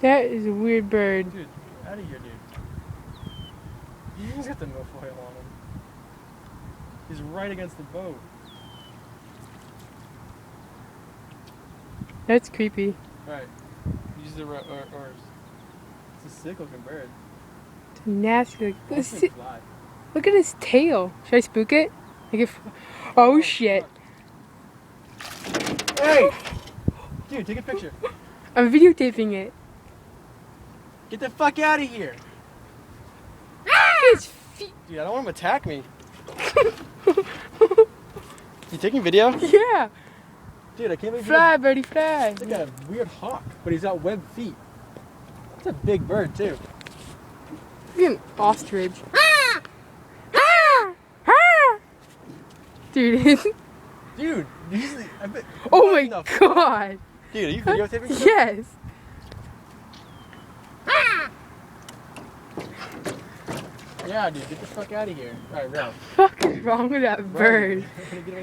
That is a weird bird. Dude, out of here, dude. He's got the milfoil on him. He's right against the boat. That's creepy. Right. Use the oars. It's a sick looking bird. It's nasty. Watch him fly. Look at his tail. Should I spook it? Like if, oh shit. Fuck. Hey! Dude, take a picture. I'm videotaping it. Get the fuck out of here. His feet. Dude, I don't want him to attack me. You taking video? Yeah. Dude, I can't believe Fly, birdie, fly. He's like a weird hawk, but he's got webbed feet. It's a big bird, too. Look at an ostrich. Dude. Dude, Oh my god. Dude, are you videotaping stuff? Yes. Yeah, dude, get the fuck out of here. Alright, Ralph. What the fuck is wrong with that bird? Get